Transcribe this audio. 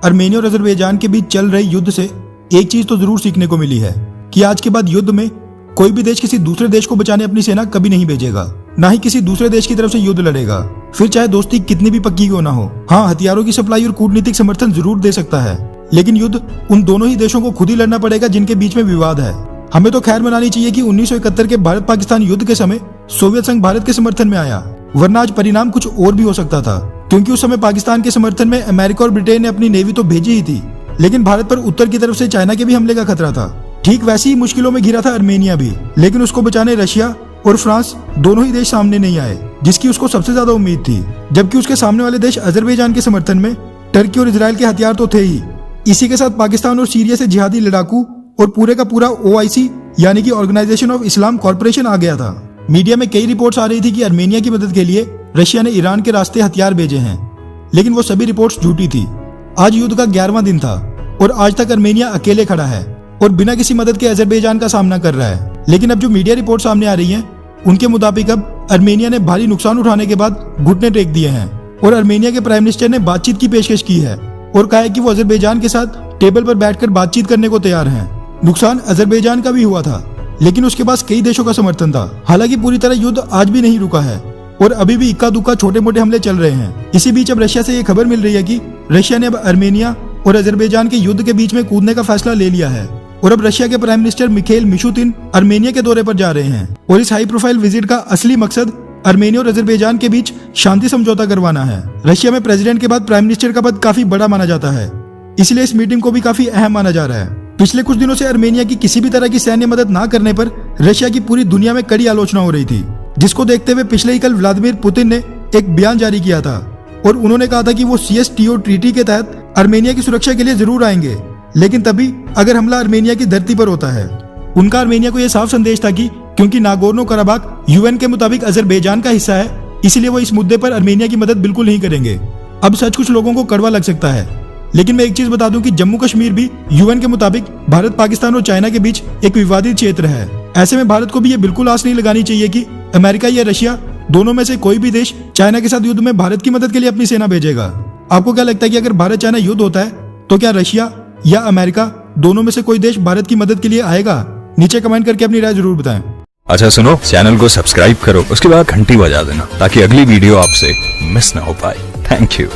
Armenia और Azerbaijan के बीच चल रहे युद्ध से एक चीज तो जरूर सीखने को मिली है कि आज के बाद युद्ध में कोई भी देश किसी दूसरे देश को बचाने अपनी सेना कभी नहीं भेजेगा, ना ही किसी दूसरे देश की तरफ से युद्ध लड़ेगा, फिर चाहे दोस्ती कितनी भी पक्की क्यों ना हो। हाँ, हथियारों की सप्लाई और कूटनीतिक समर्थन जरूर दे सकता है, लेकिन युद्ध उन दोनों ही देशों को खुद ही लड़ना पड़ेगा जिनके बीच में विवाद है। हमें तो खैर मनानी चाहिए कि 1971 के भारत पाकिस्तान युद्ध के समय सोवियत संघ भारत के समर्थन में आया, वरना आज परिणाम कुछ और भी हो सकता था, क्योंकि उस समय पाकिस्तान के समर्थन में अमेरिका और ब्रिटेन ने अपनी नेवी तो भेजी ही थी, लेकिन भारत पर उत्तर की तरफ से चाइना के भी हमले का खतरा था। ठीक वैसी ही मुश्किलों में घिरा था आर्मेनिया भी, लेकिन उसको बचाने रशिया और फ्रांस दोनों ही देश सामने नहीं आए, जिसकी उसको सबसे ज्यादा उम्मीद थी, जबकि उसके सामने वाले देश अजरबैजान के समर्थन में टर्की और इजराइल के हथियार तो थे ही। इसी के साथ पाकिस्तान और सीरिया से जिहादी लड़ाकू और पूरे का पूरा OIC यानी कि ऑर्गेनाइजेशन ऑफ इस्लाम कॉर्पोरेशन आ गया था। मीडिया में कई रिपोर्ट्स आ रही थी कि आर्मेनिया की मदद के लिए रशिया ने ईरान के रास्ते हथियार भेजे हैं, लेकिन वो सभी रिपोर्ट्स झूठी थी। आज युद्ध का 11वां दिन था और आज तक आर्मेनिया अकेले खड़ा है और बिना किसी मदद के अजरबैजान का सामना कर रहा है। लेकिन अब जो मीडिया रिपोर्ट सामने आ रही हैं, उनके मुताबिक अब आर्मेनिया ने भारी नुकसान उठाने के बाद घुटने टेक दिए हैं और आर्मेनिया के प्राइम मिनिस्टर ने बातचीत की पेशकश की है और कहा है कि वो अजरबैजान के साथ टेबल पर बैठकर बातचीत करने को तैयार हैं। नुकसान अजरबैजान का भी हुआ था, लेकिन उसके पास कई देशों का समर्थन था। हालांकि पूरी तरह युद्ध आज भी नहीं रुका है और अभी भी इक्का दुक्का छोटे मोटे हमले चल रहे हैं। इसी बीच अब रशिया से ये खबर मिल रही है कि रशिया ने अब आर्मेनिया और अजरबैजान के युद्ध के बीच में कूदने का फैसला ले लिया है और अब रशिया के प्राइम मिनिस्टर मिखेल मिशुतिन आर्मेनिया के दौरे पर जा रहे हैं और इस हाई प्रोफाइल विजिट का असली मकसद आर्मेनिया और अजरबैजान के बीच शांति समझौता करवाना है। रशिया में प्रेसिडेंट के बाद प्राइम मिनिस्टर का पद काफी बड़ा माना जाता है, इसलिए इस मीटिंग को भी काफी अहम माना जा रहा है। पिछले कुछ दिनों से आर्मेनिया की किसी भी तरह की सैन्य मदद न करने पर रशिया की पूरी दुनिया में कड़ी आलोचना हो रही थी, जिसको देखते हुए पिछले ही कल व्लादिमीर पुतिन ने एक बयान जारी किया था और उन्होंने कहा था कि वो CSTO ट्रीटी के तहत आर्मेनिया की सुरक्षा के लिए जरूर आएंगे, लेकिन तभी अगर हमला आर्मेनिया की धरती पर होता है। उनका आर्मेनिया को यह साफ संदेश था कि क्योंकि नागोर्नो कराबाख UN के मुताबिक अजरबैजान का हिस्सा है, इसलिए वो इस मुद्दे पर आर्मेनिया की मदद बिल्कुल नहीं करेंगे। अब सच कुछ लोगों को कड़वा लग सकता है, लेकिन मैं एक चीज बता दूं कि जम्मू कश्मीर भी UN के मुताबिक भारत, पाकिस्तान और चाइना के बीच एक विवादित क्षेत्र है। ऐसे में भारत को भी ये बिल्कुल आस नहीं लगानी चाहिए कि अमेरिका या रशिया दोनों में से कोई भी देश चाइना के साथ युद्ध में भारत की मदद के लिए अपनी सेना भेजेगा। आपको क्या लगता है कि अगर भारत चाइना युद्ध होता है तो क्या रशिया या अमेरिका दोनों में से कोई देश भारत की मदद के लिए आएगा? नीचे कमेंट करके अपनी राय जरूर बताएं। अच्छा सुनो, चैनल को सब्सक्राइब करो, उसके बाद घंटी बजा देना ताकि अगली वीडियो आपसे मिस ना हो पाए। Thank you.